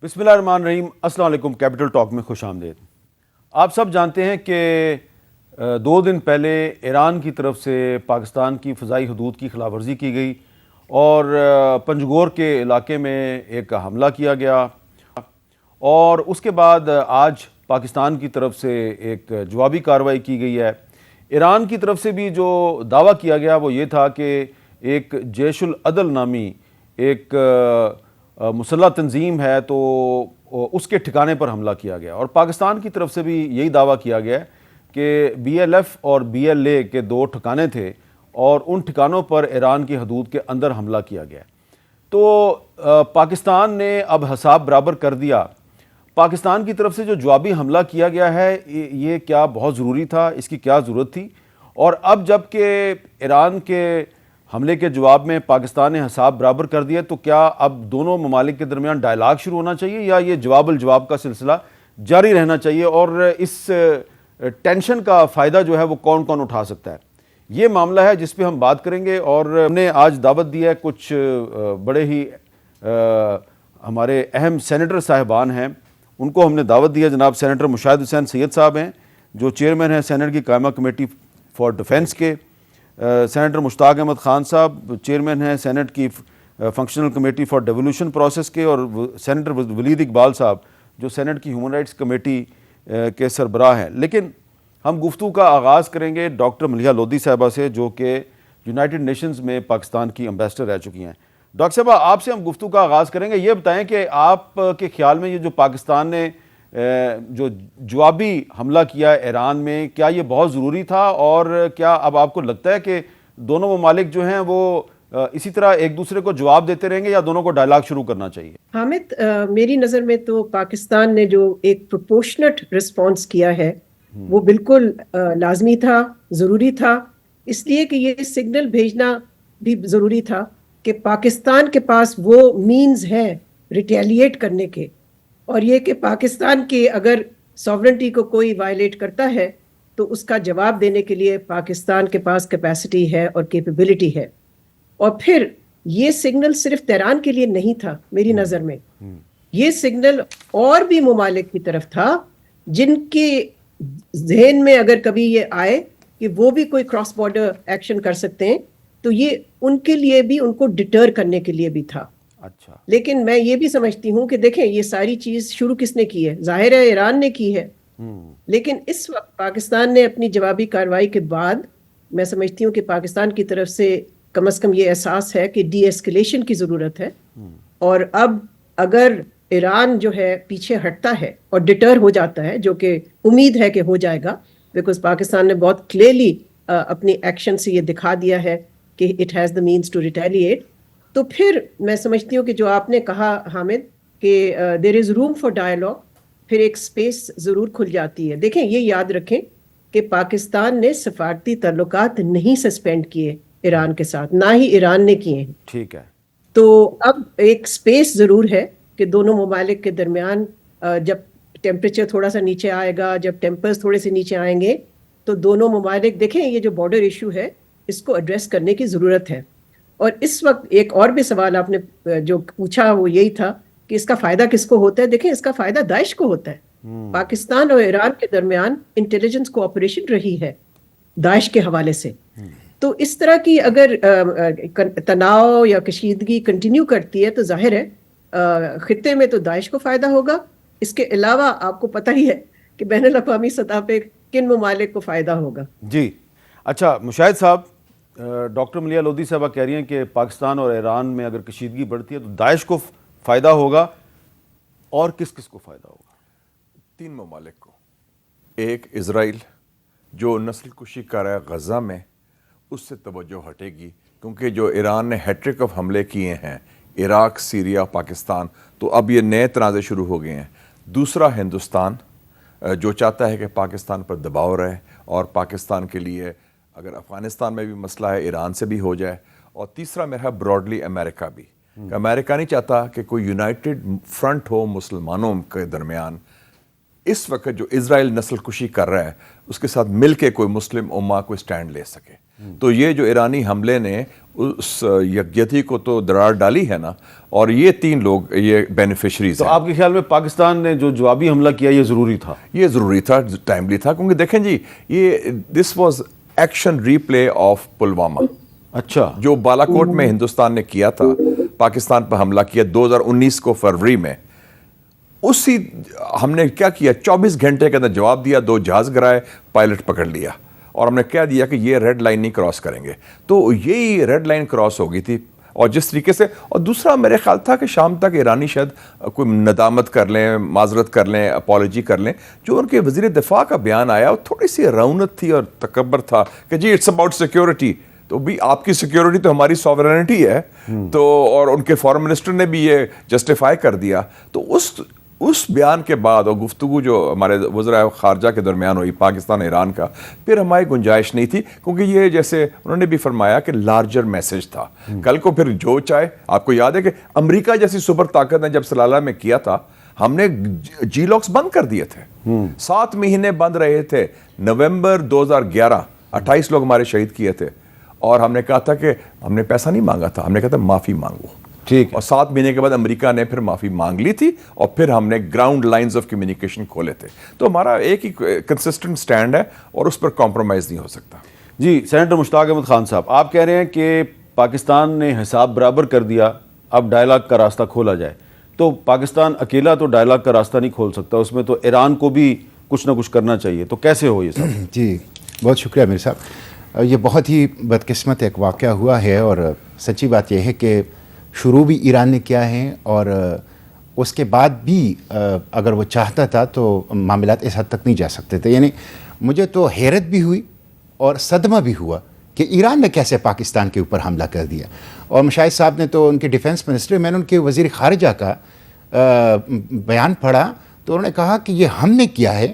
بسم اللہ الرحمن الرحیم۔ السلام علیکم۔ کیپٹل ٹاک میں خوش آمدید۔ آپ سب جانتے ہیں کہ 2 دن پہلے ایران کی طرف سے پاکستان کی فضائی حدود کی خلاف ورزی کی گئی اور پنجگور کے علاقے میں ایک حملہ کیا گیا، اور اس کے بعد آج پاکستان کی طرف سے ایک جوابی کارروائی کی گئی ہے۔ ایران کی طرف سے بھی جو دعویٰ کیا گیا وہ یہ تھا کہ ایک جیش العدل نامی ایک مسلح تنظیم ہے تو اس کے ٹھکانے پر حملہ کیا گیا، اور پاکستان کی طرف سے بھی یہی دعویٰ کیا گیا ہے کہ بی ایل ایف اور بی ایل اے کے 2 ٹھکانے تھے اور ان ٹھکانوں پر ایران کی حدود کے اندر حملہ کیا گیا۔ تو پاکستان نے اب حساب برابر کر دیا۔ پاکستان کی طرف سے جو جوابی حملہ کیا گیا ہے یہ کیا بہت ضروری تھا، اس کی کیا ضرورت تھی؟ اور اب جب کہ ایران کے حملے کے جواب میں پاکستان نے حساب برابر کر دیا تو کیا اب دونوں ممالک کے درمیان ڈائلاگ شروع ہونا چاہیے یا یہ جواب الجواب کا سلسلہ جاری رہنا چاہیے، اور اس ٹینشن کا فائدہ جو ہے وہ کون کون اٹھا سکتا ہے؟ یہ معاملہ ہے جس پہ ہم بات کریں گے، اور ہم نے آج دعوت دی ہے کچھ بڑے ہی ہمارے اہم سینیٹر صاحبان ہیں، ان کو ہم نے دعوت دی ہے۔ جناب سینیٹر مشاہد حسین سید صاحب ہیں جو چیئرمین ہیں سینٹ کی قائمہ کمیٹی فار ڈیفنس کے، سینیٹر مشتاق احمد خان صاحب چیئرمین ہیں سینٹ کی functional committee for devolution process کے، اور سینیٹر ولید اقبال صاحب جو سینٹ کی ہیومن رائٹس کمیٹی کے سربراہ ہیں۔ لیکن ہم گفتگو کا آغاز کریں گے ڈاکٹر ملیحہ لودھی صاحبہ سے جو کہ یونائٹڈ نیشنز میں پاکستان کی امبیسڈر رہ چکی ہیں۔ ڈاکٹر صاحبہ، آپ سے ہم گفتگو کا آغاز کریں گے۔ یہ بتائیں کہ آپ کے خیال میں یہ جو پاکستان نے جو جوابی حملہ کیا ایران میں، کیا یہ بہت ضروری تھا، اور کیا اب آپ کو لگتا ہے کہ دونوں ممالک جو ہیں وہ اسی طرح ایک دوسرے کو جواب دیتے رہیں گے یا دونوں کو ڈائلاگ شروع کرنا چاہیے؟ حامد، میری نظر میں تو پاکستان نے جو ایک پروپورشنٹ رسپانس کیا ہے وہ بالکل لازمی تھا، ضروری تھا، اس لیے کہ یہ سگنل بھیجنا بھی ضروری تھا کہ پاکستان کے پاس وہ مینز ہیں ریٹیلیٹ کرنے کے، اور یہ کہ پاکستان کی اگر ساورنٹی کو کوئی وائلیٹ کرتا ہے تو اس کا جواب دینے کے لیے پاکستان کے پاس کیپیسٹی ہے اور کیپیبلٹی ہے۔ اور پھر یہ سگنل صرف تہران کے لیے نہیں تھا، میری نظر میں یہ سگنل اور بھی ممالک کی طرف تھا جن کے ذہن میں اگر کبھی یہ آئے کہ وہ بھی کوئی کراس بارڈر ایکشن کر سکتے ہیں تو یہ ان کے لیے بھی، ان کو ڈٹر کرنے کے لیے بھی تھا۔ اچھا، لیکن میں یہ بھی سمجھتی ہوں کہ دیکھیں یہ ساری چیز شروع کس نے کی ہے؟ ظاہر ہے ایران نے کی ہے، لیکن اس وقت پاکستان نے اپنی جوابی کارروائی کے بعد میں سمجھتی ہوں کہ پاکستان کی طرف سے کم از کم یہ احساس ہے کہ ڈی ایسکیلیشن کی ضرورت ہے، اور اب اگر ایران جو ہے پیچھے ہٹتا ہے اور ڈٹر ہو جاتا ہے، جو کہ امید ہے کہ ہو جائے گا، بیکاز پاکستان نے بہت کلیئرلی اپنی ایکشن سے یہ دکھا دیا ہے کہ it has the means to retaliate, تو پھر میں سمجھتی ہوں کہ جو آپ نے کہا حامد کہ دیر از روم فار ڈائلاگ، پھر ایک سپیس ضرور کھل جاتی ہے۔ دیکھیں یہ یاد رکھیں کہ پاکستان نے سفارتی تعلقات نہیں سسپینڈ کیے ایران کے ساتھ، نہ ہی ایران نے کیے ہیں، ٹھیک ہے۔ تو اب ایک سپیس ضرور ہے کہ دونوں ممالک کے درمیان جب ٹیمپریچر تھوڑا سا نیچے آئے گا، جب ٹیمپرز تھوڑے سے نیچے آئیں گے تو دونوں ممالک، دیکھیں یہ جو بارڈر ایشو ہے اس کو ایڈریس کرنے کی ضرورت ہے۔ اور اس وقت ایک اور بھی سوال آپ نے جو پوچھا وہ یہی تھا کہ اس کا فائدہ کس کو ہوتا ہے؟ دیکھیں اس کا فائدہ داعش کو ہوتا ہے۔ پاکستان اور ایران کے درمیان انٹیلیجنس کوآپریشن رہی ہے داعش کے حوالے سے، تو اس طرح کی اگر تناؤ یا کشیدگی کنٹینیو کرتی ہے تو ظاہر ہے خطے میں تو داعش کو فائدہ ہوگا۔ اس کے علاوہ آپ کو پتہ ہی ہے کہ بین الاقوامی سطح پہ کن ممالک کو فائدہ ہوگا۔ جی اچھا مشاہد صاحب، ڈاکٹر ملیحہ لودھی صاحبہ کہہ رہی ہیں کہ پاکستان اور ایران میں اگر کشیدگی بڑھتی ہے تو داعش کو فائدہ ہوگا، اور کس کس کو فائدہ ہوگا؟ 3 ممالک کو۔ ایک اسرائیل جو نسل کشی کر رہا ہے غزہ میں، اس سے توجہ ہٹے گی، کیونکہ جو ایران نے ہیٹرک آف حملے کیے ہیں عراق، سیریا، پاکستان، تو اب یہ نئے تنازع شروع ہو گئے ہیں۔ دوسرا ہندوستان جو چاہتا ہے کہ پاکستان پر دباؤ رہے، اور پاکستان کے لیے اگر افغانستان میں بھی مسئلہ ہے ایران سے بھی ہو جائے، اور تیسرا میرا براڈلی امریکہ بھی، کہ امریکہ نہیں چاہتا کہ کوئی یونائٹڈ فرنٹ ہو مسلمانوں کے درمیان۔ اس وقت جو اسرائیل نسل کشی کر رہا ہے اس کے ساتھ مل کے کوئی مسلم امہ کوئی سٹینڈ لے سکے۔ تو یہ جو ایرانی حملے نے اس یکجہتی کو تو درار ڈالی ہے نا, اور یہ 3 لوگ یہ بینیفیشریز تو ہیں. آپ کے خیال میں پاکستان نے جو جوابی حملہ کیا یہ ضروری تھا؟ یہ ضروری تھا, ٹائملی تھا, کیونکہ دیکھیں جی یہ this was action replay of Pulwama. اچھا, جو بالاکوٹ میں ہندوستان نے کیا تھا, پاکستان پر حملہ کیا 2019 کو فروری میں, اسی ہم نے کیا کیا 24 گھنٹے کے اندر جواب دیا, 2 جہاز گرائے, پائلٹ پکڑ لیا, اور ہم نے کہہ دیا کہ یہ ریڈ لائن نہیں کراس کریں گے. تو یہی ریڈ لائن کراس ہو گئی تھی. اور جس طریقے سے, اور دوسرا میرے خیال تھا کہ شام تک ایرانی شاید کوئی ندامت کر لیں, معذرت کر لیں, اپالوجی کر لیں. جو ان کے وزیر دفاع کا بیان آیا وہ تھوڑی سی رونت تھی اور تکبر تھا کہ جی اٹس اباؤٹ سیکیورٹی. تو بھی آپ کی سیکیورٹی تو ہماری سوورنٹی ہے. تو اور ان کے فارن منسٹر نے بھی یہ جسٹیفائی کر دیا. تو اس بیان کے بعد اور گفتگو جو ہمارے وزراء خارجہ کے درمیان ہوئی پاکستان ایران کا, پھر ہماری گنجائش نہیں تھی, کیونکہ یہ جیسے انہوں نے بھی فرمایا کہ لارجر میسج تھا. کل کو پھر جو چاہے, آپ کو یاد ہے کہ امریکہ جیسی سپر طاقت نے جب سلالہ میں کیا تھا, ہم نے جی لاکس بند کر دیے تھے. 7 مہینے بند رہے تھے. نومبر 2011 28 لوگ ہمارے شہید کیے تھے, اور ہم نے کہا تھا کہ ہم نے پیسہ نہیں مانگا تھا, ہم نے کہا تھا معافی مانگو. ٹھیک. اور 7 مہینے کے بعد امریکہ نے پھر معافی مانگ لی تھی, اور پھر ہم نے گراؤنڈ لائنز آف کمیونیکیشن کھولے تھے. تو ہمارا ایک ہی کنسسٹنٹ سٹینڈ ہے, اور اس پر کمپرومائز نہیں ہو سکتا. جی سینیٹر مشتاق احمد خان صاحب, آپ کہہ رہے ہیں کہ پاکستان نے حساب برابر کر دیا, اب ڈائلاگ کا راستہ کھولا جائے. تو پاکستان اکیلا تو ڈائلاگ کا راستہ نہیں کھول سکتا, اس میں تو ایران کو بھی کچھ نہ کچھ کرنا چاہیے. تو کیسے ہو یہ سب؟ جی بہت شکریہ میر صاحب. یہ بہت ہی بدقسمت ایک واقعہ ہوا ہے, اور سچی بات یہ ہے کہ شروع بھی ایران نے کیا ہے, اور اس کے بعد بھی اگر وہ چاہتا تھا تو معاملات اس حد تک نہیں جا سکتے تھے. یعنی مجھے تو حیرت بھی ہوئی اور صدمہ بھی ہوا کہ ایران نے کیسے پاکستان کے اوپر حملہ کر دیا. اور مشاہد صاحب نے تو ان کے ڈیفنس منسٹر, میں نے ان کے وزیر خارجہ کا بیان پڑھا, تو انہوں نے کہا کہ یہ ہم نے کیا ہے,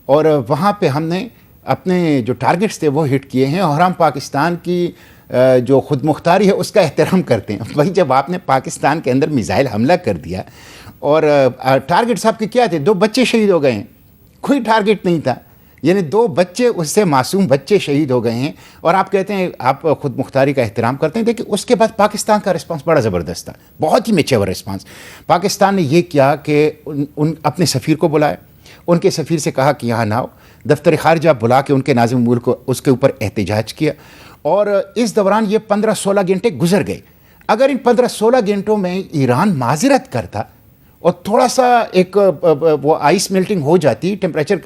اور وہاں پہ ہم نے اپنے جو ٹارگٹس تھے وہ ہٹ کیے ہیں, اور ہم پاکستان کی جو خود مختاری ہے اس کا احترام کرتے ہیں. بھائی جب آپ نے پاکستان کے اندر میزائل حملہ کر دیا, اور ٹارگٹس آپ کے کیا تھے, 2 بچے شہید ہو گئے ہیں, کوئی ٹارگٹ نہیں تھا. یعنی 2 بچے, اس سے معصوم بچے شہید ہو گئے ہیں, اور آپ کہتے ہیں آپ خود مختاری کا احترام کرتے ہیں. دیکھیں اس کے بعد پاکستان کا رسپانس بڑا زبردست تھا, بہت ہی میچور رسپانس. پاکستان نے یہ کیا کہ اپنے سفیر کو بلایا, ان کے سفیر سے کہا کہ یہاں نہ آؤ, دفتر خارجہ بلا کے ان کے ناظم ملک کو اس کے اوپر احتجاج کیا. اور اس دوران یہ 15-16 گھنٹے گزر گئے. اگر ان 15-16 گھنٹوں میں ایران معذرت کرتا اور تھوڑا سا ایک وہ آئس میلٹنگ ہو جاتی ٹیمپریچر,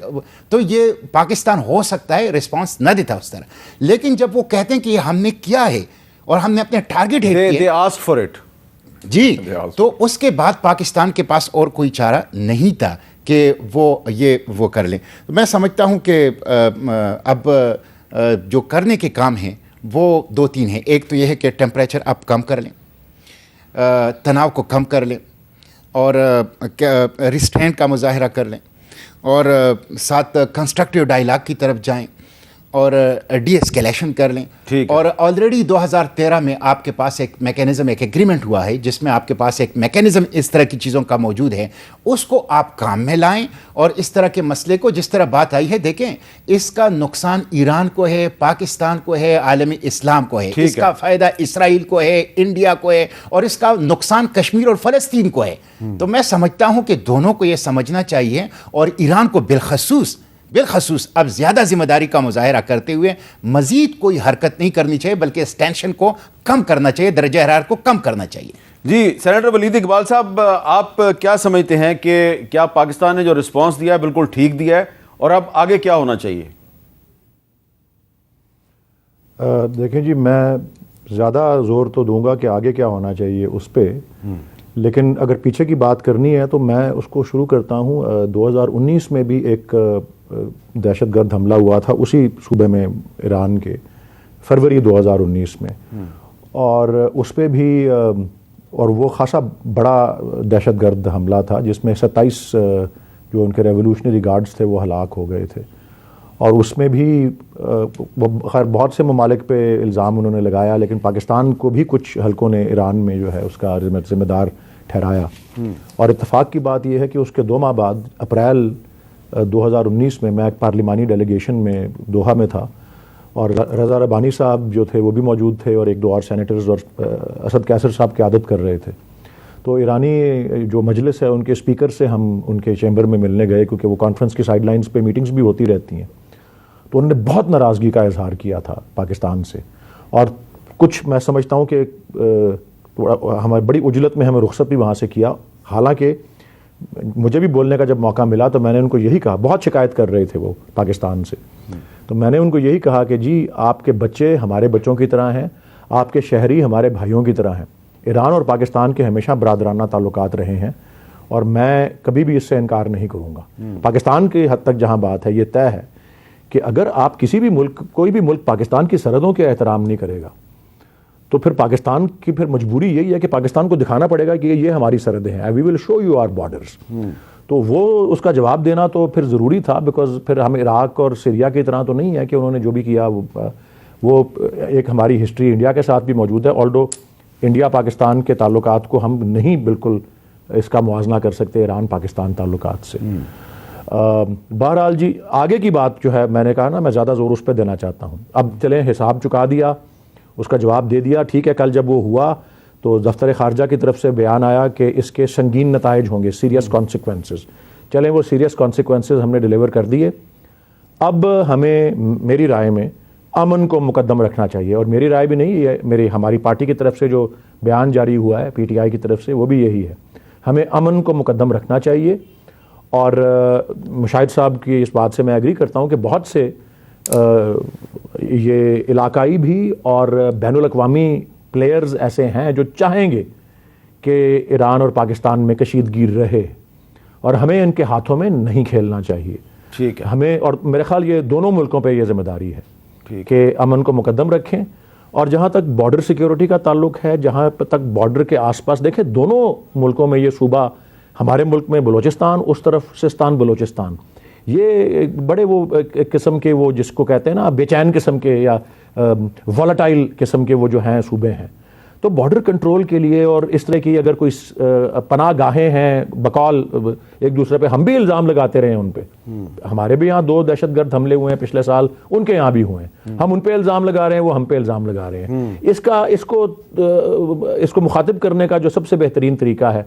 تو یہ پاکستان ہو سکتا ہے رسپانس نہ دیتا اس طرح. لیکن جب وہ کہتے ہیں کہ یہ ہم نے کیا ہے اور ہم نے اپنے ٹارگٹ ہٹ کیے, they asked for it. جی, تو اس کے بعد پاکستان کے پاس اور کوئی چارہ نہیں تھا کہ وہ کر لیں. میں سمجھتا ہوں کہ اب جو کرنے کے کام ہیں وہ 2-3 ہیں. ایک تو یہ ہے کہ ٹیمپریچر آپ کم کر لیں, تناؤ کو کم کر لیں, اور ریسٹرینٹ کا مظاہرہ کر لیں, اور ساتھ کنسٹرکٹیو ڈائلاگ کی طرف جائیں, اور ڈی ایسکیلیشن کر لیں. اور آلریڈی 2013 میں آپ کے پاس ایک میکینزم, ایک ایگریمنٹ ہوا ہے جس میں آپ کے پاس ایک میکینزم اس طرح کی چیزوں کا موجود ہے, اس کو آپ کام میں لائیں. اور اس طرح کے مسئلے کو, جس طرح بات آئی ہے, دیکھیں اس کا نقصان ایران کو ہے, پاکستان کو ہے, عالمی اسلام کو ہے, اس کا فائدہ اسرائیل کو ہے, انڈیا کو ہے, اور اس کا نقصان کشمیر اور فلسطین کو ہے. تو میں سمجھتا ہوں کہ دونوں کو یہ سمجھنا چاہیے, اور ایران کو بالخصوص اب زیادہ ذمہ داری کا مظاہرہ کرتے ہوئے مزید کوئی حرکت نہیں کرنی چاہیے, بلکہ اس ٹینشن کو کم کرنا چاہیے, درجہ حرارت کو کم کرنا چاہیے. جی سینیٹر ولید اقبال صاحب, آپ کیا سمجھتے ہیں کہ کیا پاکستان نے جو رسپانس دیا ہے بالکل ٹھیک دیا ہے, اور اب آگے کیا ہونا چاہیے؟ دیکھیں جی, میں زیادہ زور تو دوں گا کہ آگے کیا ہونا چاہیے اس پہ, لیکن اگر پیچھے کی بات کرنی ہے تو میں اس کو شروع کرتا ہوں. 2019 میں بھی ایک دہشت گرد حملہ ہوا تھا اسی صوبے میں ایران کے, فروری 2019 میں, اور اس پہ بھی اور وہ خاصا بڑا دہشت گرد حملہ تھا جس میں 27 جو ان کے ریولوشنری گارڈز تھے وہ ہلاک ہو گئے تھے. اور اس میں بھی خیر بہت سے ممالک پہ الزام انہوں نے لگایا, لیکن پاکستان کو بھی کچھ حلقوں نے ایران میں جو ہے اس کا ذمہ دار ٹھہرایا. اور اتفاق کی بات یہ ہے کہ اس کے 2 ماہ بعد اپریل 2019 میں ایک پارلیمانی ڈیلیگیشن میں دوحہ میں تھا, اور رضا ربانی صاحب جو تھے وہ بھی موجود تھے، اور ایک دو اور سینیٹرز، اور اسد کیسر صاحب قیادت کر رہے تھے. تو ایرانی جو مجلس ہے ان کے اسپیکر سے ہم ان کے چیمبر میں ملنے گئے، کیونکہ وہ کانفرنس کی سائیڈ لائنز پہ میٹنگز بھی ہوتی رہتی ہیں. تو انہوں نے بہت ناراضگی کا اظہار کیا تھا پاکستان سے، اور کچھ میں سمجھتا ہوں کہ ہماری بڑی عجلت میں ہمیں رخصت بھی وہاں سے کیا. حالانکہ مجھے بھی بولنے کا جب موقع ملا تو میں نے ان کو یہی کہا، بہت شکایت کر رہے تھے وہ پاکستان سے، تو میں نے ان کو یہی کہا کہ جی آپ کے بچے ہمارے بچوں کی طرح ہیں، آپ کے شہری ہمارے بھائیوں کی طرح ہیں. ایران اور پاکستان کے ہمیشہ برادرانہ تعلقات رہے ہیں، اور میں کبھی بھی اس سے انکار نہیں کروں گا. پاکستان کی حد تک جہاں بات ہے، یہ طے ہے کہ اگر آپ کسی بھی ملک، کوئی بھی ملک پاکستان کی سرحدوں کے احترام نہیں کرے گا تو پھر پاکستان کی پھر مجبوری یہی ہے کہ پاکستان کو دکھانا پڑے گا کہ یہ ہماری سرحدیں ہیں، وی ول شو یو آر بارڈرز. تو وہ اس کا جواب دینا تو پھر ضروری تھا، بیکاز پھر ہم عراق اور سیریا کی طرح تو نہیں ہے کہ انہوں نے جو بھی کیا وہ ایک ہماری ہسٹری انڈیا کے ساتھ بھی موجود ہے. آلڈو انڈیا پاکستان کے تعلقات کو ہم نہیں بالکل اس کا موازنہ کر سکتے ایران پاکستان تعلقات سے. بہرحال جی آگے کی بات جو ہے، میں نے کہا نا میں زیادہ زور اس پہ دینا چاہتا ہوں. اب چلیں حساب چکا دیا، اس کا جواب دے دیا، ٹھیک ہے. کل جب وہ ہوا تو دفتر خارجہ کی طرف سے بیان آیا کہ اس کے سنگین نتائج ہوں گے، سیریس کانسیکوینسز. چلیں وہ سیریس کانسیکوینسز ہم نے ڈیلیور کر دیے. اب ہمیں میری رائے میں امن کو مقدم رکھنا چاہیے، اور میری رائے بھی نہیں، یہ ہماری پارٹی کی طرف سے جو بیان جاری ہوا ہے PTI کی طرف سے وہ بھی یہی ہے. ہمیں امن کو مقدم رکھنا چاہیے. اور مشاہد صاحب کی اس بات سے میں ایگری کرتا ہوں کہ بہت سے یہ علاقائی بھی اور بین الاقوامی پلیئرز ایسے ہیں جو چاہیں گے کہ ایران اور پاکستان میں کشیدگی رہے، اور ہمیں ان کے ہاتھوں میں نہیں کھیلنا چاہیے. ٹھیک ہے. ہمیں، اور میرے خیال یہ دونوں ملکوں پہ یہ ذمہ داری ہے کہ امن کو مقدم رکھیں. اور جہاں تک بارڈر سیکیورٹی کا تعلق ہے، جہاں تک بارڈر کے آس پاس دیکھیں، دونوں ملکوں میں یہ صوبہ، ہمارے ملک میں بلوچستان، اس طرف سستان بلوچستان، یہ بڑے وہ ایک قسم کے وہ جس کو کہتے ہیں نا بے چین قسم کے یا والیٹائل قسم کے وہ جو ہیں صوبے ہیں. تو بارڈر کنٹرول کے لیے اور اس طرح کی اگر کوئی پناہ گاہیں ہیں، بقول ایک دوسرے پہ ہم بھی الزام لگاتے رہے ہیں ان پہ. ہمارے بھی یہاں 2 دہشت گرد حملے ہوئے ہیں پچھلے سال، ان کے یہاں بھی ہوئے ہیں. ہم ان پہ الزام لگا رہے ہیں، وہ ہم پہ الزام لگا رہے ہیں. اس کو مخاطب کرنے کا جو سب سے بہترین طریقہ ہے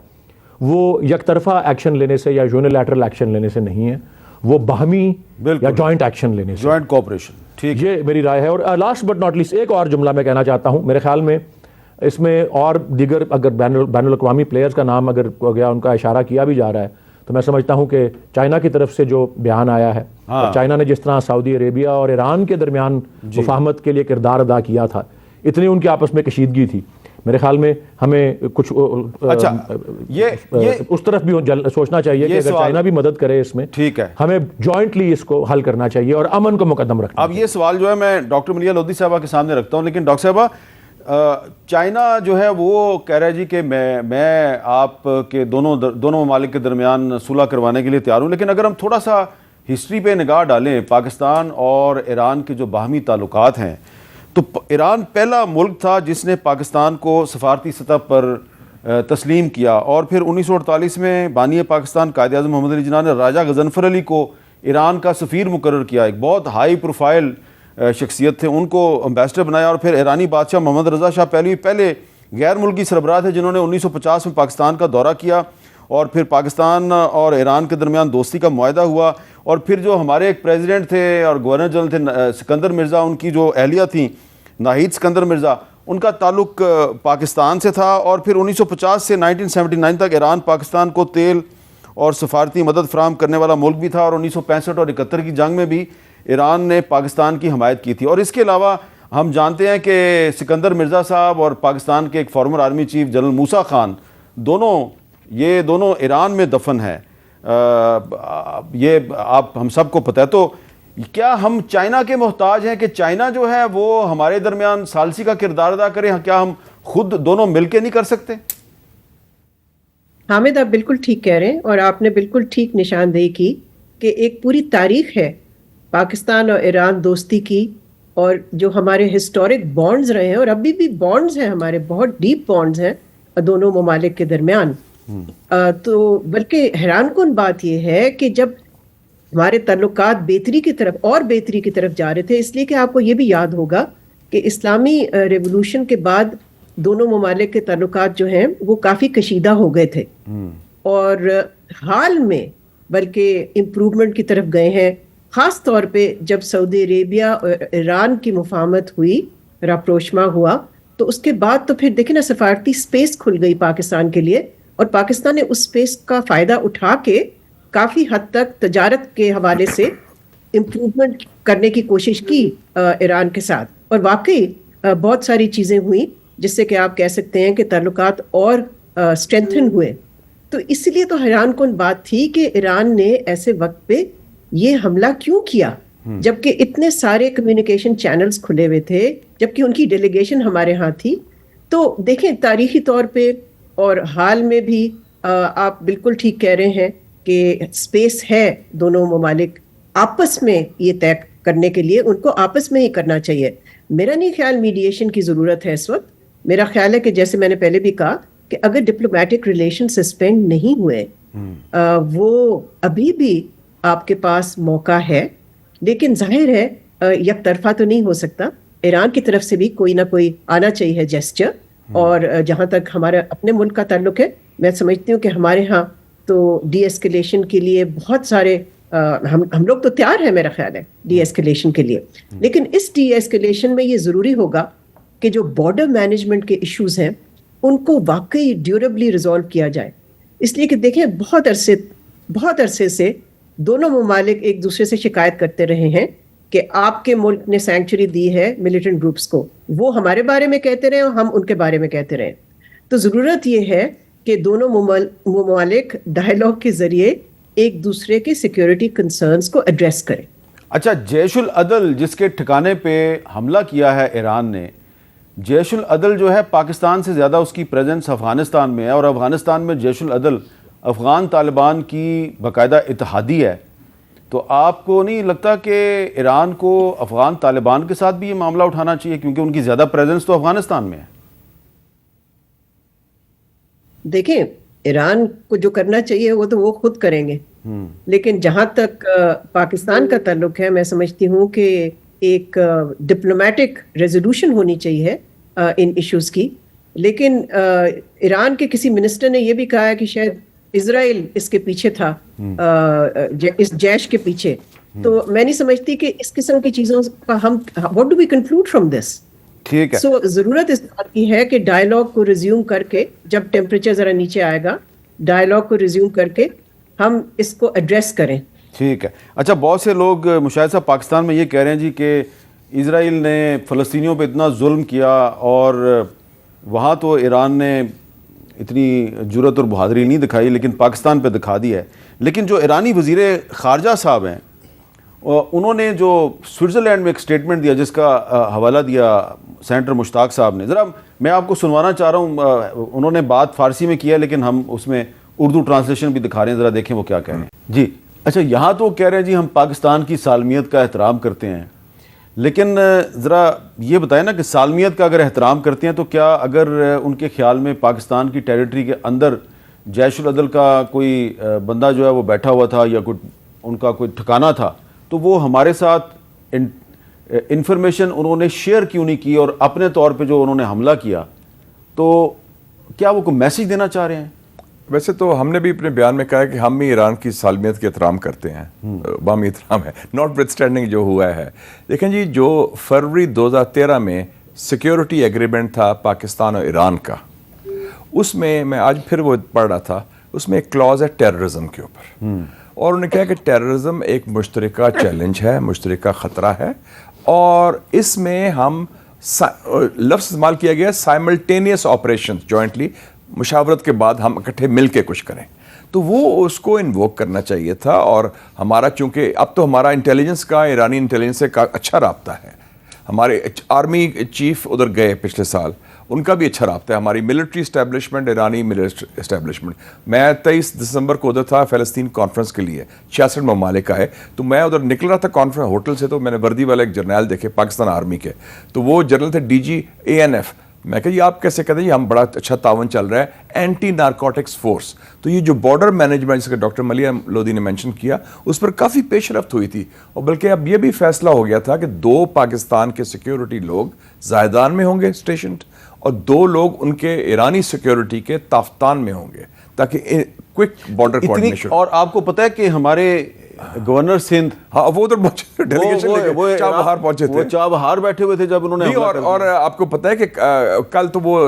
وہ یک طرفہ ایکشن لینے سے یا یونیلیٹرل ایکشن لینے سے نہیں ہے، وہ باہمی یا جوائنٹ ایکشن لینے سے، جوائنٹ کوآپریشن. ٹھیک، یہ میری رائے ہے. اور لاسٹ بٹ ناٹ لیسٹ ایک اور جملہ میں کہنا چاہتا ہوں. میرے خیال میں اس میں اور دیگر اگر بین الاقوامی پلیئرز کا نام اگر ہو گیا، ان کا اشارہ کیا بھی جا رہا ہے، تو میں سمجھتا ہوں کہ چائنا کی طرف سے جو بیان آیا ہے، چائنا نے جس طرح سعودی عربیہ اور ایران کے درمیان مفاہمت کے لیے کردار ادا کیا تھا، اتنی ان کی آپس میں کشیدگی تھی. میرے خیال میں ہمیں کچھ اس طرف بھی سوچنا چاہیے کہ اگر چائنا بھی مدد کرے اس میں، ٹھیک ہے، ہمیں جوائنٹلی اس کو حل کرنا چاہیے اور امن کو مقدم رکھنا. اب یہ سوال جو ہے میں ڈاکٹر ملیحہ لودھی صاحبہ کے سامنے رکھتا ہوں، لیکن ڈاکٹر صاحبہ چائنا جو ہے وہ کہہ رہا ہے جی کہ میں آپ کے دونوں ممالک کے درمیان صلح کروانے کے لیے تیار ہوں. لیکن اگر ہم تھوڑا سا ہسٹری پہ نگاہ ڈالیں، پاکستان اور ایران کے جو باہمی تعلقات ہیں، تو ایران پہلا ملک تھا جس نے پاکستان کو سفارتی سطح پر تسلیم کیا، اور پھر 1948 میں بانی پاکستان قائد اعظم محمد علی جناح نے راجہ غضنفر علی کو ایران کا سفیر مقرر کیا. ایک بہت ہائی پروفائل شخصیت تھے، ان کو امبیسڈر بنایا. اور پھر ایرانی بادشاہ محمد رضا شاہ پہلوی پہلے غیر ملکی سربراہ تھے جنہوں نے 1950 میں پاکستان کا دورہ کیا، اور پھر پاکستان اور ایران کے درمیان دوستی کا معاہدہ ہوا. اور پھر جو ہمارے ایک پریزیڈنٹ تھے اور گورنر جنرل تھے سکندر مرزا، ان کی جو اہلیہ تھیں ناہید سکندر مرزا، ان کا تعلق پاکستان سے تھا. اور پھر 1950 سے 1979 تک ایران پاکستان کو تیل اور سفارتی مدد فراہم کرنے والا ملک بھی تھا، اور 1965 اور 71 کی جنگ میں بھی ایران نے پاکستان کی حمایت کی تھی. اور اس کے علاوہ ہم جانتے ہیں کہ سکندر مرزا صاحب اور پاکستان کے ایک فارمر آرمی چیف جنرل موسیٰ خان، یہ دونوں ایران میں دفن ہیں. یہ آپ ہم سب کو پتہ ہے. تو کیا ہم چائنا کے محتاج ہیں کہ چائنا جو ہے وہ ہمارے درمیان ثالثی کا کردار ادا کرے؟ کیا ہم خود دونوں مل کے نہیں کر سکتے؟ حامد آپ بالکل ٹھیک کہہ رہے ہیں، اور آپ نے بالکل ٹھیک نشاندہی کی کہ ایک پوری تاریخ ہے پاکستان اور ایران دوستی کی، اور جو ہمارے ہسٹورک بانڈز رہے ہیں اور ابھی بھی بانڈز ہیں، ہمارے بہت ڈیپ بانڈز ہیں دونوں ممالک کے درمیان. تو بلکہ حیران کن بات یہ ہے کہ جب ہمارے تعلقات بہتری کی طرف اور بہتری کی طرف جا رہے تھے، اس لیے کہ آپ کو یہ بھی یاد ہوگا کہ اسلامی ریولوشن کے بعد دونوں ممالک کے تعلقات جو ہیں وہ کافی کشیدہ ہو گئے تھے، اور حال میں بلکہ امپروومنٹ کی طرف گئے ہیں، خاص طور پہ جب سعودی عربیہ اور ایران کی مفاہمت ہوئی، راپروشما ہوا، تو اس کے بعد تو پھر دیکھیں نا سفارتی سپیس کھل گئی پاکستان کے لیے، اور پاکستان نے اس سپیس کا فائدہ اٹھا کے کافی حد تک تجارت کے حوالے سے امپروومنٹ کرنے کی کوشش کی ایران کے ساتھ، اور واقعی بہت ساری چیزیں ہوئیں جس سے کہ آپ کہہ سکتے ہیں کہ تعلقات اور اسٹرینتھن ہوئے. تو اس لیے تو حیران کن بات تھی کہ ایران نے ایسے وقت پہ یہ حملہ کیوں کیا، جبکہ اتنے سارے کمیونیکیشن چینلز کھلے ہوئے تھے، جبکہ ان کی ڈیلیگیشن ہمارے ہاں تھی. تو دیکھیں تاریخی طور پہ اور حال میں بھی آپ بالکل ٹھیک کہہ رہے ہیں کہ اسپیس ہے دونوں ممالک آپس میں یہ طے کرنے کے لیے، ان کو آپس میں ہی کرنا چاہیے. میرا نہیں خیال میڈیشن کی ضرورت ہے اس وقت. میرا خیال ہے کہ جیسے میں نے پہلے بھی کہا کہ اگر ڈپلومیٹک ریلیشن سسپینڈ نہیں ہوئے، وہ ابھی بھی آپ کے پاس موقع ہے، لیکن ظاہر ہے یک طرفہ تو نہیں ہو سکتا. ایران کی طرف سے بھی کوئی نہ کوئی آنا چاہیے جیسچر. اور جہاں تک ہمارا اپنے ملک کا تعلق ہے، میں سمجھتی ہوں کہ ہمارے ہاں تو ڈی ایسکیلیشن کے لیے بہت سارے ہم لوگ تو تیار ہیں میرا خیال ہے ڈی ایسکیلیشن کے لیے، لیکن اس ڈی ایسکیلیشن میں یہ ضروری ہوگا کہ جو بارڈر مینجمنٹ کے ایشوز ہیں ان کو واقعی ڈیوریبلی ریزالو کیا جائے. اس لیے کہ دیکھیں بہت عرصے سے دونوں ممالک ایک دوسرے سے شکایت کرتے رہے ہیں کہ آپ کے ملک نے سینکچری دی ہے ملیٹنٹ گروپس کو، وہ ہمارے بارے میں کہتے رہے اور ہم ان کے بارے میں کہتے رہے. تو ضرورت یہ ہے کہ دونوں ممالک ڈائیلاگ کے ذریعے ایک دوسرے کے سیکیورٹی کنسرنز کو ایڈریس کریں. اچھا، جیش العدل جس کے ٹھکانے پہ حملہ کیا ہے ایران نے، جیش العدل جو ہے پاکستان سے زیادہ اس کی پریزنس افغانستان میں ہے، اور افغانستان میں جیش العدل افغان طالبان کی باقاعدہ اتحادی ہے. تو آپ کو نہیں لگتا کہ ایران کو افغان طالبان کے ساتھ بھی یہ معاملہ اٹھانا چاہیے، کیونکہ ان کی زیادہ پریزنس تو افغانستان میں ہے؟ دیکھیں ایران کو جو کرنا چاہیے وہ تو وہ خود کریں گے، لیکن جہاں تک پاکستان کا تعلق ہے میں سمجھتی ہوں کہ ایک ڈپلومیٹک ریزولوشن ہونی چاہیے ان ایشوز کی. لیکن ایران کے کسی منسٹر نے یہ بھی کہا ہے کہ شاید اسرائیل اس کے پیچھے تھا، اس جیش کے پیچھے. تو میں نہیں سمجھتی کہ اس قسم کی چیزوں کا ہم what do we conclude from this؟ ٹھیک ہے. سو ضرورت اس بات کی ہے کہ ڈائیلاگ کو ریزیوم کر کے، جب ٹیمپریچر ذرا نیچے آئے گا، ڈائیلاگ کو ریزیوم کر کے ہم اس کو ایڈریس کریں. ٹھیک ہے. اچھا، بہت سے لوگ مشاہد صاحب پاکستان میں یہ کہہ رہے ہیں جی کہ اسرائیل نے فلسطینیوں پہ اتنا ظلم کیا، اور وہاں تو ایران نے اتنی جرأت اور بہادری نہیں دکھائی، لیکن پاکستان پہ دکھا دی ہے. لیکن جو ایرانی وزیر خارجہ صاحب ہیں، انہوں نے جو سوئٹزرلینڈ میں ایک سٹیٹمنٹ دیا جس کا حوالہ دیا سینیٹر مشتاق صاحب نے، ذرا میں آپ کو سنوانا چاہ رہا ہوں. انہوں نے بات فارسی میں کیا ہے لیکن ہم اس میں اردو ٹرانسلیشن بھی دکھا رہے ہیں، ذرا دیکھیں وہ کیا کہہ رہے ہیں. جی اچھا، یہاں تو کہہ رہے ہیں جی ہم پاکستان کی سالمیت کا احترام کرتے ہیں، لیکن ذرا یہ بتائیں نا کہ سالمیت کا اگر احترام کرتے ہیں تو کیا اگر ان کے خیال میں پاکستان کی ٹیریٹری کے اندر جیش العدل کا کوئی بندہ جو ہے وہ بیٹھا ہوا تھا یا کوئی ان کا کوئی ٹھکانہ تھا، تو وہ ہمارے ساتھ انفارمیشن انہوں نے شیئر کیوں نہیں کی، اور اپنے طور پہ جو انہوں نے حملہ کیا، تو کیا وہ کوئی میسیج دینا چاہ رہے ہیں؟ ویسے تو ہم نے بھی اپنے بیان میں کہا ہے کہ ہم بھی ایران کی سالمیت کے احترام کرتے ہیں، باہمی احترام ہے، ناٹ وتھ اسٹینڈنگ جو ہوا ہے. دیکھیں جی، جو فروری 2013 میں سیکیورٹی ایگریمنٹ تھا پاکستان اور ایران کا، اس میں آج پھر وہ پڑھ رہا تھا، اس میں ایک کلاز ہے ٹیررزم کے اوپر، اور انہوں نے کہا کہ ٹیررزم ایک مشترکہ چیلنج ہے، مشترکہ خطرہ ہے، اور اس میں ہم لفظ استعمال کیا گیا سائملٹینیس آپریشن، جوائنٹلی مشاورت کے بعد ہم اکٹھے مل کے کچھ کریں. تو وہ اس کو انووک کرنا چاہیے تھا. اور ہمارا چونکہ اب تو ہمارا انٹیلیجنس کا، ایرانی انٹیلیجنس سے کا اچھا رابطہ ہے، ہمارے آرمی چیف ادھر گئے پچھلے سال، ان کا بھی اچھا رابطہ ہے. ہماری ملٹری اسٹیبلشمنٹ، ایرانی ملٹری اسٹیبلشمنٹ، میں 23 دسمبر کو ادھر تھا فلسطین کانفرنس کے لیے، 66 ممالک آئے، تو میں ادھر نکل رہا تھا کانفرنس ہوٹل سے، تو میں نے وردی والا ایک جرنیل دیکھے پاکستان آرمی کے، تو وہ جرنل تھے DG ANF، میں کہا یہ آپ کیسے کہتے ہیں، یہ ہم بڑا اچھا تعاون چل رہا ہے اینٹی نارکوٹکس فورس. تو یہ جو بارڈر مینجمنٹ جس کا ڈاکٹر ملیہ لودھی نے مینشن کیا اس پر کافی پیش رفت ہوئی تھی، اور بلکہ اب یہ بھی فیصلہ ہو گیا تھا کہ 2 پاکستان کے سیکیورٹی لوگ زاہدان میں ہوں گے اسٹیشنڈ، اور 2 لوگ ان کے ایرانی سیکیورٹی کے تافتان میں ہوں گے، تاکہ کوئک بارڈر کوارڈینیشن. اور آپ کو پتہ ہے کہ ہمارے گورنر سندھ ہاں وہ ادھر پہنچے، ڈیلیگیشن لے کے چابہار پہنچے تھے، وہ چابہار بیٹھے ہوئے تھے جب انہوں نے اور آپ کو پتہ ہے کہ کل تو وہ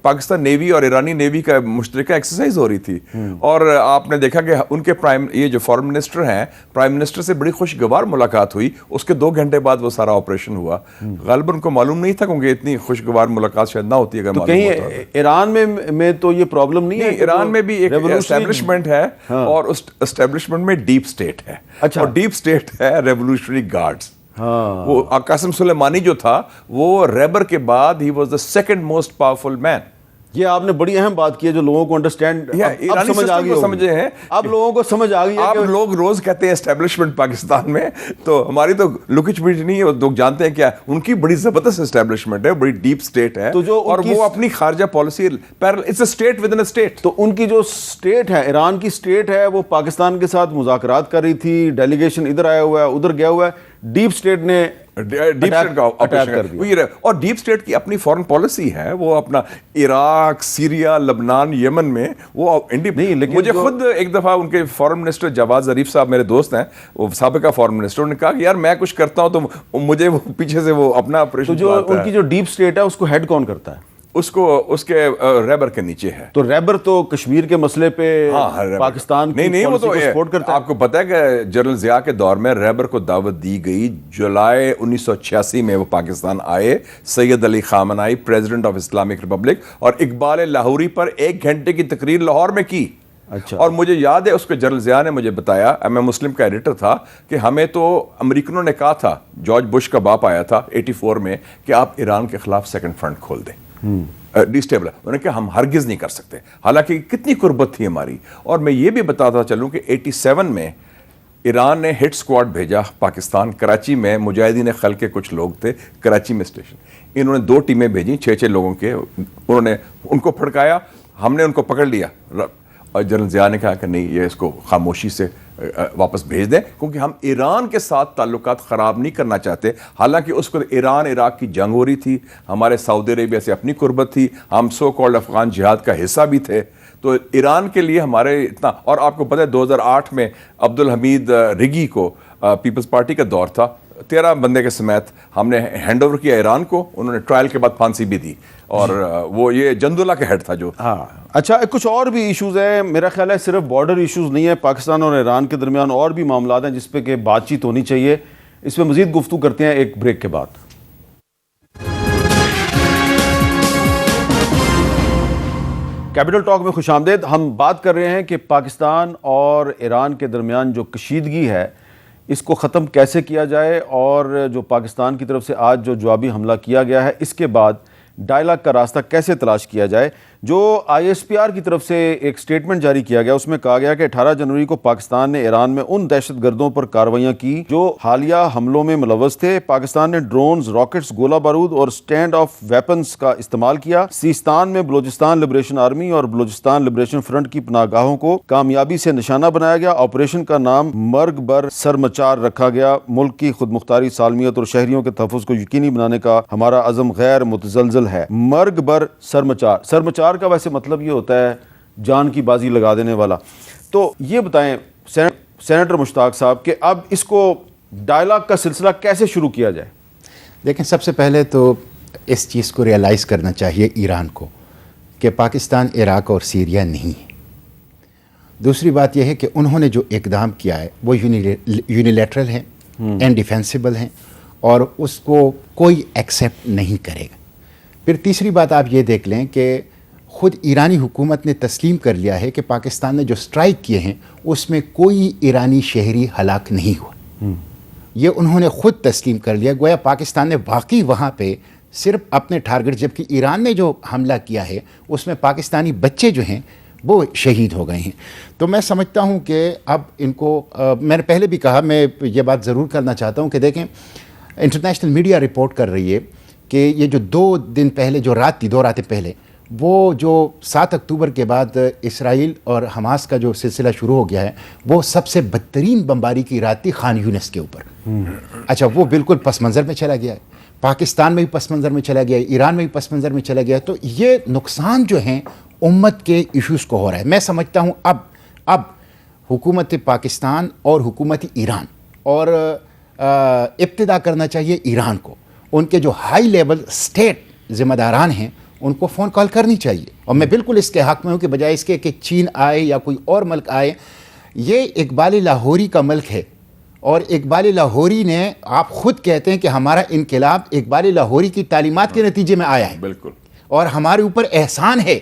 پاکستان نیوی اور ایرانی نیوی کا مشترکہ ایکسرسائز ہو رہی تھی، اور آپ نے دیکھا کہ ان کے یہ جو فارن منسٹر ہیں، پرائم منسٹر سے بڑی خوشگوار ملاقات ہوئی، اس کے 2 گھنٹے بعد وہ سارا آپریشن ہوا. غالباً ان کو معلوم نہیں تھا کیونکہ اتنی خوشگوار ملاقات شاید نہ ہوتی اگر معلوم ہوتا. کہیں ایران میں تو یہ پرابلم نہیں ہے، ایران میں بھی ایک اسٹیبلشمنٹ ہے، اور اس اسٹیبلشمنٹ میں ڈیپ اسٹیٹ ہے، اور ڈیپ اسٹیٹ ہے ریولوشنری گارڈز. وہ قاسم سلیمانی جو تھا وہ ریبر کے بعد ہی was the second most powerful man. یہ آپ نے بڑی اہم بات کی ہے جو لوگوں کو انڈرسٹینڈ سمجھ آ گئی، سمجھے ہیں اب لوگوں کو سمجھ آ گئی ہے. آپ لوگ روز کہتے ہیں اسٹیبلشمنٹ پاکستان میں، تو ہماری تو لکچ پیٹ نہیں ہے، لوگ جانتے ہیں کیا ان کی بڑی زبردست اسٹیبلشمنٹ ہے، بڑی ڈیپ اسٹیٹ ہے، اور وہ اپنی خارجہ policy it's a state within state. تو ان کی جو اسٹیٹ ہے، ایران کی اسٹیٹ ہے، وہ پاکستان کے ساتھ مذاکرات کر رہی تھی، ڈیلیگیشن ادھر آیا ہوا ہے ادھر گیا ہوا ہے، ڈیپ اسٹیٹ نے ڈیپ اسٹیٹ کا اٹیک کر دیا. اور ڈیپ اسٹیٹ کی اپنی فورن پالیسی ہے، وہ اپنا عراق، سیریا، لبنان، یمن میں وہ مجھے خود ایک دفعہ ان کے فورن منسٹر جواد ظریف صاحب میرے دوست ہیں، وہ سابقہ فورن منسٹر، انہوں نے کہا کہ یار میں کچھ کرتا ہوں تو مجھے وہ پیچھے سے وہ اپنا آپریشن. جو ان کی جو ڈیپ اسٹیٹ ہے اس کو ہیڈ کون کرتا ہے؟ اس کے ریبر کے نیچے ہے. تو ریبر تو کشمیر کے مسئلے پہ پاکستان نہیں وہ تو سپورٹ کرتا ہے. آپ کو پتہ ہے کہ جنرل ضیاء کے دور میں ریبر کو دعوت دی گئی، جولائی 1986 میں وہ پاکستان آئے، Syed Ali Khamenei president of Islamic republic, اور اقبال لاہوری پر 1 گھنٹے کی تقریر لاہور میں کی. اچھا. اور مجھے یاد ہے اس کو جنرل ضیاء نے مجھے بتایا، میں مسلم کا ایڈیٹر تھا، کہ ہمیں تو امریکنوں نے کہا تھا، جارج بش کا باپ آیا تھا 84 میں، کہ آپ ایران کے خلاف سیکنڈ فرنٹ کھول دیں ڈیسٹیبل. انہوں نے کہا ہم ہرگز نہیں کر سکتے، حالانکہ کتنی قربت تھی ہماری. اور میں یہ بھی بتاتا چلوں کہ 87 میں ایران نے ہٹ اسکواڈ بھیجا پاکستان، کراچی میں مجاہدین خلق کے کچھ لوگ تھے کراچی میں اسٹیشن، انہوں نے 2 ٹیمیں بھیجیں 6 لوگوں کے، انہوں نے ان کو پھڑکایا، ہم نے ان کو پکڑ لیا، اور جنرل ضیاء نے کہا کہ نہیں یہ اس کو خاموشی سے واپس بھیج دیں، کیونکہ ہم ایران کے ساتھ تعلقات خراب نہیں کرنا چاہتے. حالانکہ اس کو ایران عراق کی جنگ ہو رہی تھی، ہمارے سعودی عربیہ سے اپنی قربت تھی، ہم سو کالڈ افغان جہاد کا حصہ بھی تھے، تو ایران کے لیے ہمارے اتنا. اور آپ کو پتہ ہے 2008 میں عبدالحمید رگی کو پیپلز پارٹی کا دور تھا، 13 بندے کے سمیت ہم نے ہینڈ اوور کیا ایران کو، انہوں نے ٹرائل کے بعد پھانسی بھی دی، اور وہ یہ جندولہ کے ہیڈ تھا جو. ہاں اچھا، کچھ اور بھی ایشوز ہیں، میرا خیال ہے صرف بارڈر ایشوز نہیں ہے، پاکستان اور ایران کے درمیان اور بھی معاملات ہیں جس پہ کہ بات چیت ہونی چاہیے. اس پہ مزید گفتگو کرتے ہیں ایک بریک کے بعد. کیپٹل ٹاک میں خوش آمدید. ہم بات کر رہے ہیں کہ پاکستان اور ایران کے درمیان جو کشیدگی ہے اس کو ختم کیسے کیا جائے، اور جو پاکستان کی طرف سے آج جو جوابی حملہ کیا گیا ہے اس کے بعد ڈائلاگ کا راستہ کیسے تلاش کیا جائے. جو آئی ایس پی آر کی طرف سے ایک سٹیٹمنٹ جاری کیا گیا، اس میں کہا گیا کہ 18 جنوری کو پاکستان نے ایران میں ان دہشت گردوں پر کارروائیاں کی جو حالیہ حملوں میں ملوث تھے. پاکستان نے ڈرونز، راکٹس، گولہ بارود اور سٹینڈ آف ویپنز کا استعمال کیا. سیستان میں بلوچستان لبریشن آرمی اور بلوچستان لبریشن فرنٹ کی پناہ گاہوں کو کامیابی سے نشانہ بنایا گیا. آپریشن کا نام مرگ بر سرمچار رکھا گیا. ملک کی خود مختاری، سالمیت اور شہریوں کے تحفظ کو یقینی بنانے کا ہمارا عزم غیر متزلزل ہے. مرگ بر سرمچار. سرمچار کا ویسے مطلب یہ ہوتا ہے جان کی بازی لگا دینے والا. تو یہ بتائیں سینیٹر مشتاق صاحب کہ اب اس کو ڈائلاگ کا سلسلہ کیسے شروع کیا جائے؟ دیکھیں، سب سے پہلے تو اس چیز کو ریئلائز کرنا چاہیے ایران کو کہ پاکستان عراق اور سیریا نہیں ہے. دوسری بات یہ ہے کہ انہوں نے جو اقدام کیا ہے وہ یونیلیٹرل ہے، انڈیفینسیبل ہیں، اور اس کو کوئی ایکسیپٹ نہیں کرے گا. پھر تیسری بات آپ یہ دیکھ لیں کہ خود ایرانی حکومت نے تسلیم کر لیا ہے کہ پاکستان نے جو سٹرائک کیے ہیں اس میں کوئی ایرانی شہری ہلاک نہیں ہوا. یہ انہوں نے خود تسلیم کر لیا، گویا پاکستان نے واقعی وہاں پہ صرف اپنے ٹارگٹ، جبکہ ایران نے جو حملہ کیا ہے اس میں پاکستانی بچے جو ہیں وہ شہید ہو گئے ہیں. تو میں سمجھتا ہوں کہ اب ان کو میں نے پہلے بھی کہا، میں یہ بات ضرور کرنا چاہتا ہوں کہ دیکھیں، انٹرنیشنل میڈیا رپورٹ کر رہی ہے کہ یہ جو 2 دن پہلے جو رات تھی، 2 راتیں پہلے، وہ جو 7 اکتوبر کے بعد اسرائیل اور حماس کا جو سلسلہ شروع ہو گیا ہے، وہ سب سے بدترین بمباری کی رات تھی خان یونس کے اوپر. اچھا، وہ بالکل پس منظر میں چلا گیا ہے، پاکستان میں بھی پس منظر میں چلا گیا ہے، ایران میں بھی پس منظر میں چلا گیا ہے. تو یہ نقصان جو ہیں امت کے ایشوز کو ہو رہا ہے. میں سمجھتا ہوں اب حکومت پاکستان اور حکومت ایران اور ابتدا کرنا چاہیے ایران کو، ان کے جو ہائی لیول اسٹیٹ ذمہ داران ہیں ان کو فون کال کرنی چاہیے. اور میں بالکل اس کے حق میں ہوں کہ بجائے اس کے کہ چین آئے یا کوئی اور ملک آئے، یہ اقبال لاہوری کا ملک ہے، اور اقبال لاہوری نے، آپ خود کہتے ہیں کہ ہمارا انقلاب اقبال لاہوری کی تعلیمات کے نتیجے میں آیا ہے، بالکل، اور ہمارے اوپر احسان ہے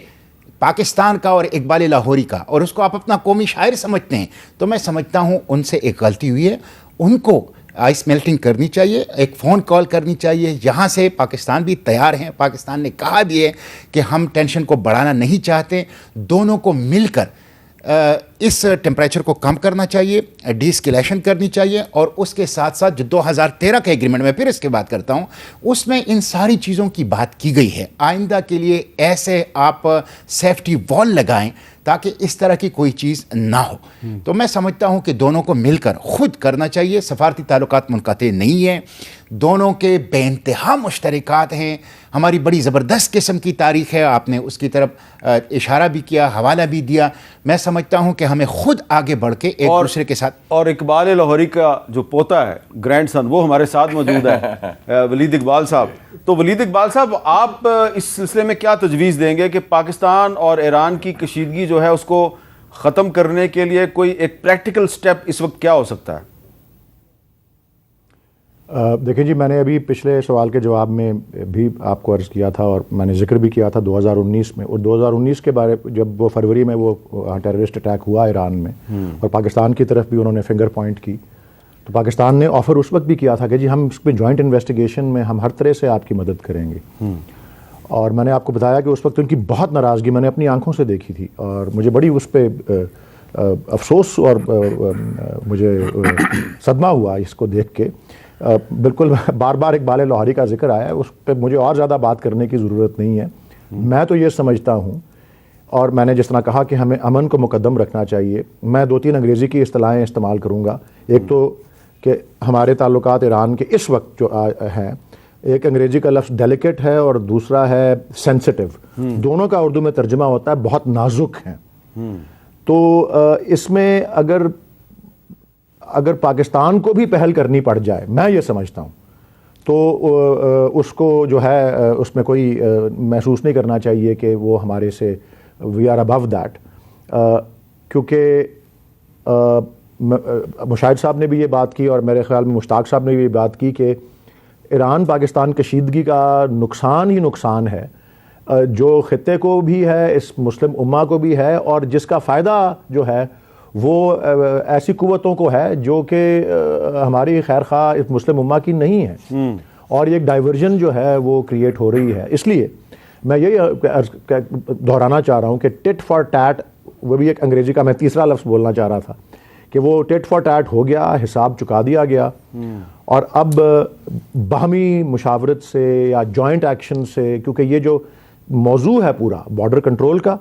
پاکستان کا اور اقبال لاہوری کا، اور اس کو آپ اپنا قومی شاعر سمجھتے ہیں. تو میں سمجھتا ہوں ان سے ایک غلطی ہوئی ہے، ان کو آئس میلٹنگ کرنی چاہیے، ایک فون کال کرنی چاہیے. یہاں سے پاکستان بھی تیار ہیں، پاکستان نے کہا بھی ہے کہ ہم ٹینشن کو بڑھانا نہیں چاہتے. دونوں کو مل کر اس ٹیمپریچر کو کم کرنا چاہیے، ڈی اسکیلیشن کرنی چاہیے، اور اس کے ساتھ ساتھ جو 2013 کا ایگریمنٹ، میں پھر اس کی بات کرتا ہوں، اس میں ان ساری چیزوں کی بات کی گئی ہے. آئندہ کے لیے ایسے آپ سیفٹی وال لگائیں تاکہ اس طرح کی کوئی چیز نہ ہو. تو میں سمجھتا ہوں کہ دونوں کو مل کر خود کرنا چاہیے. سفارتی تعلقات منقطع نہیں ہیں، دونوں کے بے انتہا مشترکات ہیں. ہماری بڑی زبردست قسم کی تاریخ ہے، آپ نے اس کی طرف اشارہ بھی کیا، حوالہ بھی دیا. میں سمجھتا ہوں کہ ہمیں خود آگے بڑھ کے ایک دوسرے کے ساتھ، اور اقبال لاہوری کا جو پوتا ہے، گرینڈ سن، وہ ہمارے ساتھ موجود ہے، ولید اقبال صاحب. تو ولید اقبال صاحب، آپ اس سلسلے میں کیا تجویز دیں گے کہ پاکستان اور ایران کی کشیدگی جو ہے اس کو ختم کرنے کے لیے کوئی ایک پریکٹیکل سٹیپ اس وقت کیا ہو سکتا ہے؟ دیکھیں جی، میں نے ابھی پچھلے سوال کے جواب میں بھی آپ کو عرض کیا تھا، اور میں نے ذکر بھی کیا تھا 2019 میں، اور 2019 کے بارے جب وہ فروری میں وہ ٹیررسٹ اٹیک ہوا ایران میں، اور پاکستان کی طرف بھی انہوں نے فنگر پوائنٹ کی، تو پاکستان نے آفر اس وقت بھی کیا تھا کہ جی ہم اس پہ جوائنٹ انویسٹیگیشن میں ہم ہر طرح سے آپ کی مدد کریں گے. اور میں نے آپ کو بتایا کہ اس وقت ان کی بہت ناراضگی میں نے اپنی آنکھوں سے دیکھی تھی، اور مجھے بڑی اس پہ افسوس اور مجھے صدمہ ہوا اس کو دیکھ کے. بالکل بار بار اقبال لاہوری کا ذکر آیا ہے، اس پہ مجھے اور زیادہ بات کرنے کی ضرورت نہیں ہے. میں تو یہ سمجھتا ہوں، اور میں نے جس طرح کہا کہ ہمیں امن کو مقدم رکھنا چاہیے، میں 2-3 انگریزی کی اصطلاحیں استعمال کروں گا. ایک تو کہ ہمارے تعلقات ایران کے اس وقت جو ہیں، ایک انگریزی کا لفظ ڈیلیکیٹ ہے اور دوسرا ہے سینسٹیو. دونوں کا اردو میں ترجمہ ہوتا ہے بہت نازک ہیں. تو اس میں اگر پاکستان کو بھی پہل کرنی پڑ جائے، میں یہ سمجھتا ہوں، تو اس کو جو ہے اس میں کوئی محسوس نہیں کرنا چاہیے کہ وہ ہمارے سے وی آر ابو دیٹ. کیونکہ مشاہد صاحب نے بھی یہ بات کی، اور میرے خیال میں مشتاق صاحب نے بھی یہ بات کی، کہ ایران پاکستان کشیدگی کا نقصان ہی نقصان ہے، جو خطے کو بھی ہے، اس مسلم امہ کو بھی ہے، اور جس کا فائدہ جو ہے وہ ایسی قوتوں کو ہے جو کہ ہماری خیر خواہ اس مسلم امہ کی نہیں ہے، اور یہ ایک ڈائیورژن جو ہے وہ کریٹ ہو رہی ہے. اس لیے میں یہی دہرانا چاہ رہا ہوں کہ ٹٹ فار ٹیٹ، وہ بھی ایک انگریزی کا میں تیسرا لفظ بولنا چاہ رہا تھا، کہ وہ ٹٹ فار ٹیٹ ہو گیا، حساب چکا دیا گیا، اور اب باہمی مشاورت سے یا جوائنٹ ایکشن سے، کیونکہ یہ جو موضوع ہے پورا بارڈر کنٹرول کا،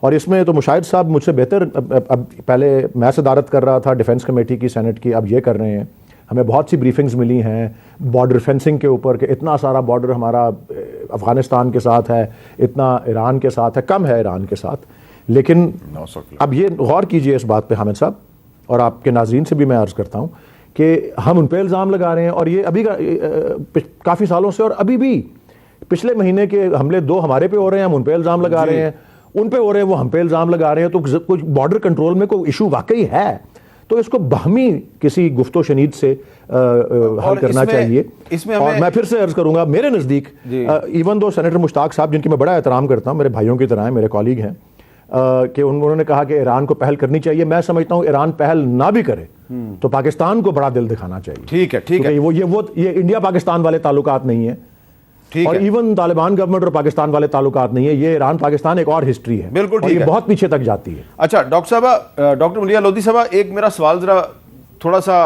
اور اس میں تو مشاہد صاحب مجھ سے بہتر، اب پہلے میں صدارت کر رہا تھا ڈیفنس کمیٹی کی سینٹ کی، اب یہ کر رہے ہیں. ہمیں بہت سی بریفنگز ملی ہیں بارڈر فینسنگ کے اوپر، کہ اتنا سارا بارڈر ہمارا افغانستان کے ساتھ ہے، اتنا ایران کے ساتھ ہے، کم ہے ایران کے ساتھ. لیکن اب یہ غور کیجئے اس بات پہ حامد صاحب، اور آپ کے ناظرین سے بھی میں عرض کرتا ہوں کہ ہم ان پہ الزام لگا رہے ہیں، اور یہ ابھی کافی سالوں سے، اور ابھی بھی پچھلے مہینے کے حملے 2 ہمارے پہ ہو رہے ہیں، ہم ان پہ الزام لگا رہے ہیں، ان پہ ہو رہے ہیں، وہ ہم پہ الزام لگا رہے ہیں. تو کچھ بارڈر کنٹرول میں کوئی ایشو واقعی ہے تو اس کو باہمی کسی گفت و شنید سے حل کرنا چاہیے. اور میں پھر سے عرض کروں گا، میرے نزدیک ایون دو سینیٹر مشتاق صاحب، جن کی میں بڑا احترام کرتا ہوں، میرے بھائیوں کی طرح ہیں، میرے کولیگ ہیں، کہ انہوں نے کہا کہ ایران کو پہل کرنی چاہیے. میں سمجھتا ہوں ایران پہل نہ بھی کرے تو پاکستان کو بڑا دل دکھانا چاہیے. ٹھیک ہے، یہ انڈیا پاکستان والے تعلقات نہیں ہیں، اور ایون طالبان گورنمنٹ اور پاکستان والے تعلقات نہیں ہیں. یہ ایران پاکستان ایک اور ہسٹری ہے، بالکل اور یہ بہت پیچھے تک جاتی ہے. اچھا ڈاکٹر ملیح لودھی صاحب، ایک میرا سوال ذرا تھوڑا سا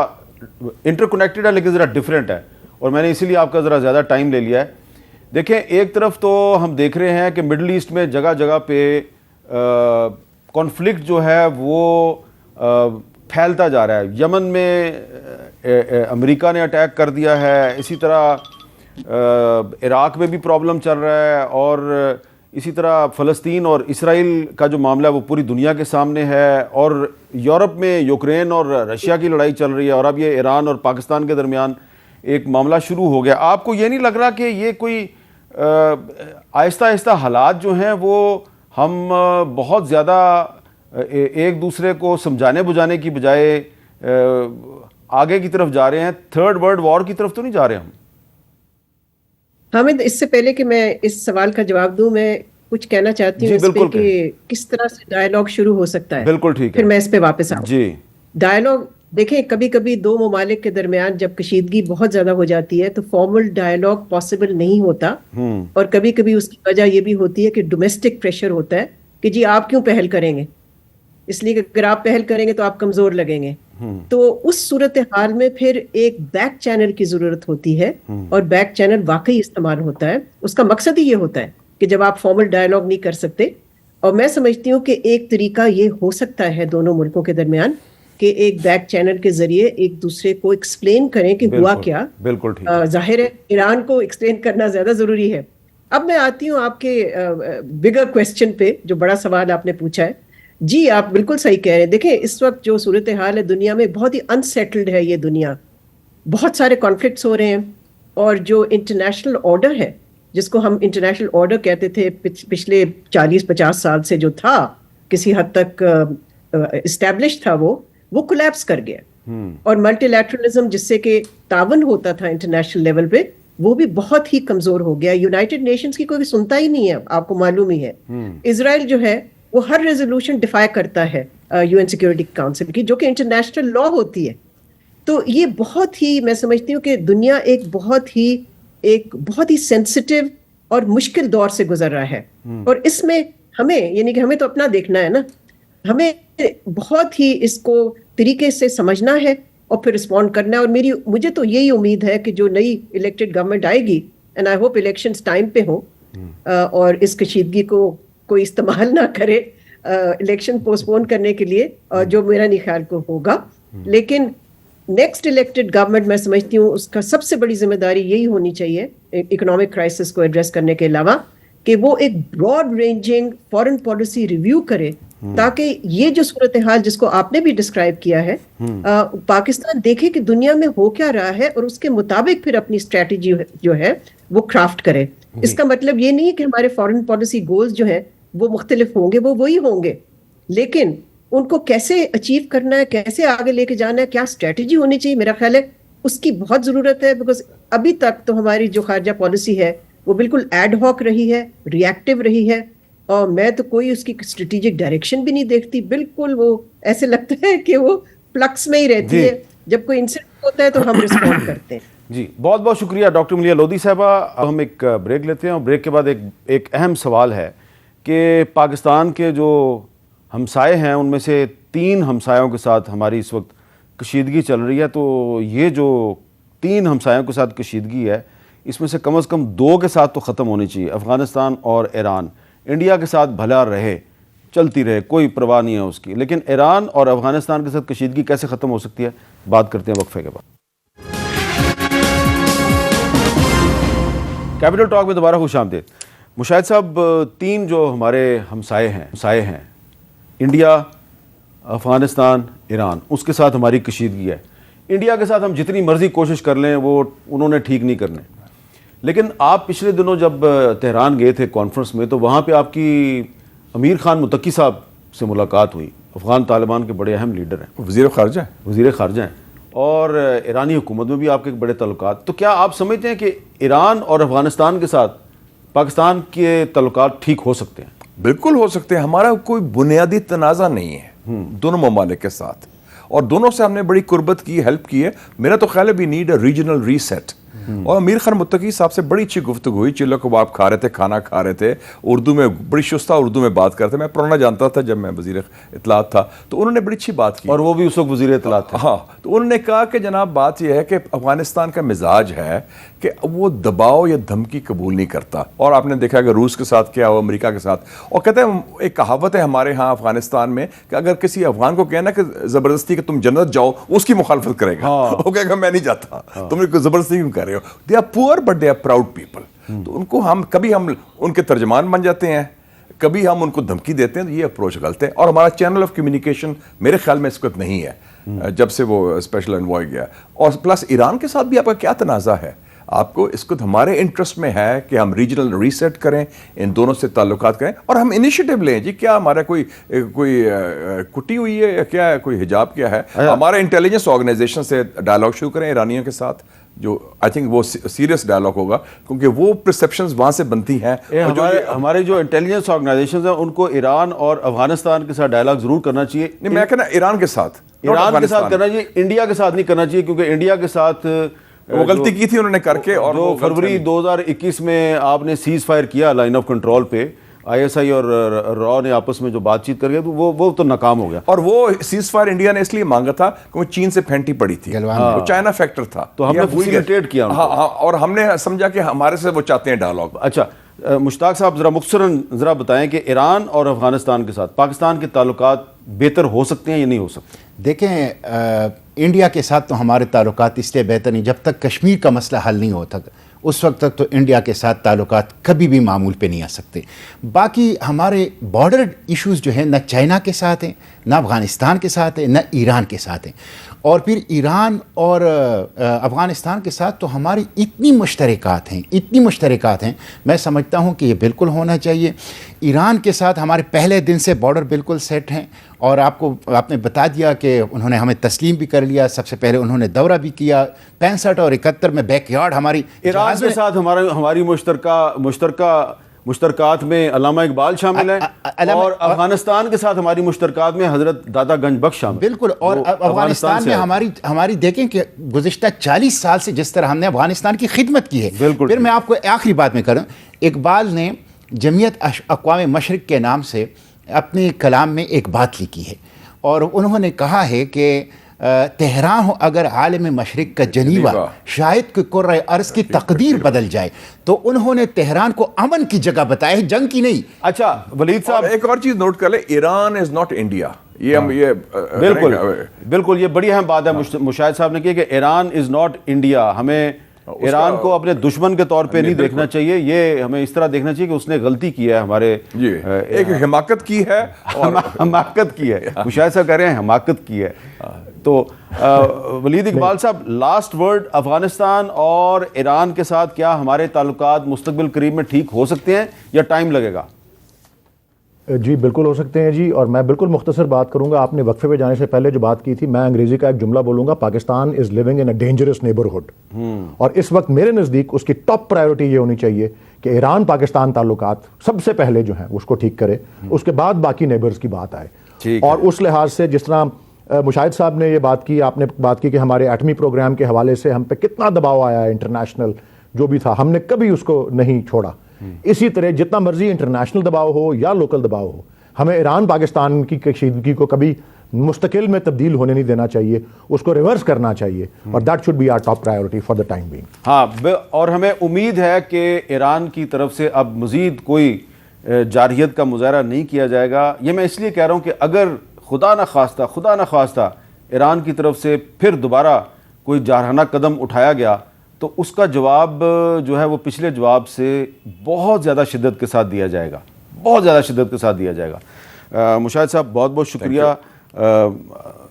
انٹر کنیکٹڈ ہے لیکن ذرا ڈفرینٹ ہے، اور میں نے اسی لیے آپ کا ذرا زیادہ ٹائم لے لیا ہے. دیکھیں ایک طرف تو ہم دیکھ رہے ہیں کہ مڈل ایسٹ میں جگہ جگہ پہ کانفلکٹ جو ہے وہ پھیلتا جا رہا ہے. یمن میں امریکہ نے اٹیک کر دیا ہے, اسی طرح عراق میں بھی پرابلم چل رہا ہے, اور اسی طرح فلسطین اور اسرائیل کا جو معاملہ ہے وہ پوری دنیا کے سامنے ہے, اور یورپ میں یوکرین اور رشیا کی لڑائی چل رہی ہے, اور اب یہ ایران اور پاکستان کے درمیان ایک معاملہ شروع ہو گیا. آپ کو یہ نہیں لگ رہا کہ یہ کوئی آہستہ آہستہ حالات جو ہیں وہ ہم بہت زیادہ ایک دوسرے کو سمجھانے بجھانے کی بجائے آگے کی طرف جا رہے ہیں, تھرڈ ورلڈ وار کی طرف تو نہیں جا رہے ہم؟ حامد, اس سے پہلے کہ میں اس سوال کا جواب دوں, میں کچھ کہنا چاہتی ہوں اس پہ کہ کس طرح سے ڈائیلاگ شروع ہو سکتا ہے. بالکل ٹھیک ہے, پھر میں اس پہ واپس آؤں. جی, ڈائیلاگ دیکھیں, کبھی کبھی دو ممالک کے درمیان جب کشیدگی بہت زیادہ ہو جاتی ہے تو فارمل ڈائیلاگ پاسبل نہیں ہوتا, اور کبھی کبھی اس کی وجہ یہ بھی ہوتی ہے کہ ڈومیسٹک پریشر ہوتا ہے کہ جی آپ کیوں پہل کریں گے, اس لیے کہ اگر آپ پہل کریں گے تو آپ کمزور لگیں گے. تو اس صورتحال میں پھر ایک بیک چینل کی ضرورت ہوتی ہے, اور بیک چینل واقعی استعمال ہوتا ہے. اس کا مقصد ہی یہ ہوتا ہے کہ جب آپ فارمل ڈائیلاگ نہیں کر سکتے, اور میں سمجھتی ہوں کہ ایک طریقہ یہ ہو سکتا ہے دونوں ملکوں کے درمیان کہ ایک بیک چینل کے ذریعے ایک دوسرے کو ایکسپلین کریں کہ ہوا کیا. بالکل ٹھیک, ظاہر ہے ایران کو ایکسپلین کرنا زیادہ ضروری ہے. اب میں آتی ہوں آپ کے بگر کویسچن پہ, جو بڑا سوال آپ نے پوچھا ہے. جی آپ بالکل صحیح کہہ رہے ہیں. دیکھیں اس وقت جو صورتحال ہے دنیا میں, بہت ہی انسیٹلڈ ہے یہ دنیا, بہت سارے کانفلکٹس ہو رہے ہیں, اور جو انٹرنیشنل آرڈر ہے جس کو ہم انٹرنیشنل آرڈر کہتے تھے پچھلے 40-50 سال سے جو تھا کسی حد تک اسٹیبلش تھا, وہ کولیپس کر گیا. اور ملٹی لیٹرلزم جس سے کہ تعاون ہوتا تھا انٹرنیشنل لیول پہ, وہ بھی بہت ہی کمزور ہو گیا. یونائٹڈ نیشنز کی کوئی سنتا ہی نہیں ہے, آپ کو معلوم ہی ہے. اسرائیل جو ہے وہ ہر ریزولوشن ڈیفائی کرتا ہے UN سیکورٹی کاؤنسل کی, جو کہ انٹرنیشنل لا ہوتی ہے. تو یہ بہت ہی, میں سمجھتی ہوں کہ دنیا ایک بہت ہی سینسٹیو اور مشکل دور سے گزر رہا ہے, اور اس میں ہمیں, یعنی کہ ہمیں تو اپنا دیکھنا ہے نا, ہمیں بہت ہی اس کو طریقے سے سمجھنا ہے اور پھر رسپونڈ کرنا ہے. اور مجھے تو یہی امید ہے کہ جو نئی الیکٹڈ گورنمنٹ آئے گی, and I hope elections time پہ ہوں, اور اس کشیدگی کو کوئی استعمال نہ کرے الیکشن پوسٹ پون کرنے کے لیے, جو میرا نہیں خیال کو ہوگا. لیکن نیکسٹ الیکٹڈ گورنمنٹ میں سمجھتی ہوں اس کا سب سے بڑی ذمہ داری یہی ہونی چاہیے اکنامک کرائسس کو ایڈریس کرنے کے علاوہ, کہ وہ ایک broad ranging foreign policy review کرے, تاکہ یہ جو صورتحال جس کو آپ نے بھی ڈسکرائب کیا ہے, پاکستان دیکھے کہ دنیا میں ہو کیا رہا ہے, اور اس کے مطابق پھر اپنی اسٹریٹجی جو ہے وہ کرافٹ کرے. اس کا مطلب یہ نہیں ہے کہ ہمارے فارن پالیسی گولز جو ہیں وہ مختلف ہوں گے, وہ وہی ہوں گے, لیکن ان کو کیسے اچیو کرنا ہے, کیسے آگے لے کے جانا ہے, کیا اسٹریٹجی ہونی چاہیے, میرا خیال ہے اس کی بہت ضرورت ہے. بیکاز ابھی تک تو ہماری جو خارجہ پالیسی ہے وہ بالکل ایڈ ہاک رہی ہے, ری ایکٹیو رہی ہے, اور میں تو کوئی اس کی اسٹریٹجک ڈائریکشن بھی نہیں دیکھتی. بالکل وہ ایسے لگتا ہے کہ وہ فلکس میں ہی رہتی ہے, جب کوئی انسیڈنٹ ہوتا ہے تو ہم رسپونڈ کرتے ہیں. جی بہت بہت شکریہ ڈاکٹر ملیحہ لودھی صاحبہ. اب ہم ایک بریک لیتے ہیں, اور بریک کے بعد ایک اہم سوال ہے کہ پاکستان کے جو ہمسائے ہیں ان میں سے 3 ہمسایوں کے ساتھ ہماری اس وقت کشیدگی چل رہی ہے. تو یہ جو 3 ہمسایوں کے ساتھ کشیدگی ہے, اس میں سے کم از کم 2 کے ساتھ تو ختم ہونی چاہیے, افغانستان اور ایران. انڈیا کے ساتھ بھلا رہے, چلتی رہے, کوئی پرواہ نہیں ہے اس کی, لیکن ایران اور افغانستان کے ساتھ کشیدگی کیسے ختم ہو سکتی ہے, بات کرتے ہیں وقفے کے بعد. کیپٹل ٹاک میں دوبارہ خوش آمدید. مشاہد صاحب, 3 جو ہمارے ہمسائے ہیں, انڈیا, افغانستان, ایران, اس کے ساتھ ہماری کشیدگی ہے. انڈیا کے ساتھ ہم جتنی مرضی کوشش کر لیں وہ انہوں نے ٹھیک نہیں کرنے. لیکن آپ پچھلے دنوں جب تہران گئے تھے کانفرنس میں, تو وہاں پہ آپ کی امیر خان متقی صاحب سے ملاقات ہوئی. افغان طالبان کے بڑے اہم لیڈر ہیں, وزیر خارجہ ہیں, اور ایرانی حکومت میں بھی آپ کے بڑے تعلقات. تو کیا آپ سمجھتے ہیں کہ ایران اور افغانستان کے ساتھ پاکستان کے تعلقات ٹھیک ہو سکتے ہیں؟ بالکل ہو سکتے ہیں. ہمارا کوئی بنیادی تنازع نہیں ہے دونوں ممالک کے ساتھ, اور دونوں سے ہم نے بڑی قربت کی, ہیلپ کی ہے. میرا تو خیال ہے we need a regional reset. اور امیر خان متقی صاحب سے بڑی اچھی گفتگو ہوئی, چلو کباب کھا رہے تھے, کھانا کھا رہے تھے, اردو میں بڑی شستہ اردو میں بات کرتے. میں پرانا جانتا تھا جب میں وزیر اطلاعات تھا, تو انہوں نے بڑی اچھی بات کی, اور وہ بھی اس وقت وزیر اطلاعات تھے. ہاں, تو انہوں نے کہا کہ جناب بات یہ ہے کہ افغانستان کا مزاج ہے کہ وہ دباؤ یا دھمکی قبول نہیں کرتا. اور آپ نے دیکھا کہ روس کے ساتھ کیا ہوا, امریکہ کے ساتھ. اور کہتے ہیں ایک کہاوت ہے ہمارے ہاں افغانستان میں کہ اگر کسی افغان کو کہنا کہ زبردستی کہ تم جنت جاؤ, اس کی مخالفت کرے گا, وہ کہے گا میں نہیں جاتا, تم نے زبردستی کیوں کر رہے ہو. They are poor but they are proud people. تو ان کو ہم کبھی ہم ان کے ترجمان بن جاتے ہیں, کبھی ہم ان کو دھمکی دیتے ہیں. تو یہ اپروچ غلط ہے, اور ہمارا چینل آف کمیونیکیشن میرے خیال میں اس وقت نہیں ہے جب سے وہ اسپیشل انوائے گیا. اور پلس ایران کے ساتھ بھی آپ کا کیا تنازع ہے؟ آپ کو اس کو ہمارے انٹرسٹ میں ہے کہ ہم ریجنل ریسیٹ کریں, ان دونوں سے تعلقات کریں, اور ہم انیشیٹو لیں. جی کیا ہمارا کوئی کٹی ہوئی ہے یا کیا ہے, کوئی حجاب کیا ہے؟ ہمارے انٹیلیجنس آرگنائزیشن سے ڈائلاگ شروع کریں ایرانیوں کے ساتھ, جو آئی تھنک وہ سیریس ڈائلاگ ہوگا, کیونکہ وہ پرسیپشنز وہاں سے بنتی ہیں. ہمارے جو انٹیلیجنس آرگنائزیشنز ہیں ان کو ایران اور افغانستان کے ساتھ ڈائلاگ ضرور کرنا چاہیے. نہیں, میں کہنا ایران کے ساتھ, ایران کے ساتھ کرنا چاہیے, انڈیا کے ساتھ نہیں کرنا چاہیے, کیونکہ انڈیا کے ساتھ وہ غلطی کی تھی انہوں نے کر کے. اور جو فروری 2021 میں آپ نے سیز فائر کیا لائن آف کنٹرول پہ, آئی ایس آئی اور را نے آپس میں جو بات چیت کر گیا, تو وہ تو ناکام ہو گیا. اور وہ سیز فائر انڈیا نے اس لیے مانگا تھا کہ وہ چین سے پھینٹی پڑی تھی, وہ چائنا فیکٹر تھا, تو ہم نے فیسیلیٹیٹ کیا. ہاں, اور ہم نے سمجھا کہ ہمارے سے وہ چاہتے ہیں ڈائلاگ. اچھا مشتاق صاحب, ذرا مختصراً ذرا بتائیں کہ ایران اور افغانستان کے ساتھ پاکستان کے تعلقات بہتر ہو سکتے ہیں یا نہیں ہو سکتے؟ دیکھیں, انڈیا کے ساتھ تو ہمارے تعلقات اس لیے بہتر نہیں, جب تک کشمیر کا مسئلہ حل نہیں ہوتا اس وقت تک تو انڈیا کے ساتھ تعلقات کبھی بھی معمول پہ نہیں آ سکتے. باقی ہمارے بارڈر ایشوز جو ہیں نہ چائنا کے ساتھ ہیں, نہ افغانستان کے ساتھ ہیں, نہ ایران کے ساتھ ہیں. اور پھر ایران اور افغانستان کے ساتھ تو ہماری اتنی مشترکات ہیں, میں سمجھتا ہوں کہ یہ بالکل ہونا چاہیے. ایران کے ساتھ ہمارے پہلے دن سے بارڈر بالکل سیٹ ہیں, اور آپ نے بتا دیا کہ انہوں نے ہمیں تسلیم بھی کر لیا. سب سے پہلے انہوں نے دورہ بھی کیا 65 اور 71 میں بیک یارڈ ہماری. ایران کے ساتھ ہماری مشترکات میں علامہ اقبال شامل ہیں, اور افغانستان کے ساتھ ہماری مشترکات میں حضرت دادا گنج بخش شامل. بالکل, اور افغانستان میں ہماری دیکھیں کہ گزشتہ 40 سال سے جس طرح ہم نے افغانستان کی خدمت کی ہے. پھر میں آپ کو آخری بات میں کروں, اقبال نے جمعیت اقوام مشرق کے نام سے اپنے کلام میں ایک بات لکھی ہے, اور انہوں نے کہا ہے کہ تہران ہو اگر عالم مشرق کا جنیوا, شاید کہ کرۂ ارض کی تقدیر بدل جائے. تو انہوں نے تہران کو امن کی جگہ بتایا ہے, جنگ کی نہیں. اچھا ولید صاحب, ایک اور چیز نوٹ کر لیں, ایران از ناٹ انڈیا. یہ بالکل یہ بڑی اہم بات ہے مشاہد صاحب نے کی کہ ایران از ناٹ انڈیا. ہمیں ایران کو اپنے دشمن کے طور پہ نہیں دیکھنا چاہیے, یہ ہمیں اس طرح دیکھنا چاہیے کہ اس نے غلطی کی ہے, ہمارے ایک حماقت کی ہے, حماقت کی ہے. مشاہد صاحب کہہ رہے ہیں حماقت کی ہے. تو ولید اقبال صاحب, لاسٹ ورڈ, افغانستان اور ایران کے ساتھ کیا ہمارے تعلقات مستقبل قریب میں ٹھیک ہو سکتے ہیں یا ٹائم لگے گا؟ جی بالکل ہو سکتے ہیں جی, اور میں بالکل مختصر بات کروں گا. آپ نے وقفے پہ جانے سے پہلے جو بات کی تھی, میں انگریزی کا ایک جملہ بولوں گا, Pakistan is living in a dangerous neighbourhood. اور اس وقت میرے نزدیک اس کی ٹاپ پرائیورٹی یہ ہونی چاہیے کہ ایران پاکستان تعلقات سب سے پہلے جو ہیں اس کو ٹھیک کرے, اس کے بعد باقی نیبرز کی بات آئے. اور اس لحاظ سے جس طرح مشاہد صاحب نے یہ بات کی, آپ نے بات کی کہ ہمارے ایٹمی پروگرام کے حوالے سے ہم پہ کتنا دباؤ آیا ہے, انٹرنیشنل جو بھی تھا, ہم نے کبھی اس کو نہیں چھوڑا. اسی طرح جتنا مرضی انٹرنیشنل دباؤ ہو یا لوکل دباؤ ہو, ہمیں ایران پاکستان کی کشیدگی کو کبھی مستقل میں تبدیل ہونے نہیں دینا چاہیے, اس کو ریورس کرنا چاہیے, اور that should be our top priority for the time being. ہاں, اور ہمیں امید ہے کہ ایران کی طرف سے اب مزید کوئی جارحیت کا مظاہرہ نہیں کیا جائے گا. یہ میں اس لیے کہہ رہا ہوں کہ اگر خدا نہ خواستہ ایران کی طرف سے پھر دوبارہ کوئی جارحانہ قدم اٹھایا گیا, تو اس کا جواب جو ہے وہ پچھلے جواب سے بہت زیادہ شدت کے ساتھ دیا جائے گا, بہت زیادہ شدت کے ساتھ دیا جائے گا. مشاہد صاحب بہت بہت شکریہ,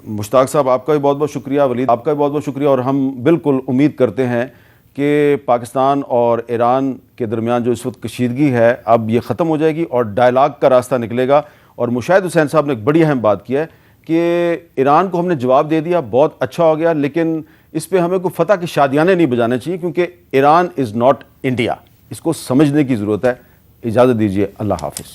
مشتاق صاحب آپ کا بھی بہت بہت شکریہ, ولید آپ کا بھی بہت بہت شکریہ. اور ہم بالکل امید کرتے ہیں کہ پاکستان اور ایران کے درمیان جو اس وقت کشیدگی ہے اب یہ ختم ہو جائے گی اور ڈائلاگ کا راستہ نکلے گا. اور مشاہد حسین صاحب نے ایک بڑی اہم بات کی ہے کہ ایران کو ہم نے جواب دے دیا, بہت اچھا ہو گیا, لیکن اس پہ ہمیں کوئی فتح کی شادیانے نہیں بجانے چاہیے, کیونکہ ایران از ناٹ انڈیا. اس کو سمجھنے کی ضرورت ہے. اجازت دیجیے, اللہ حافظ.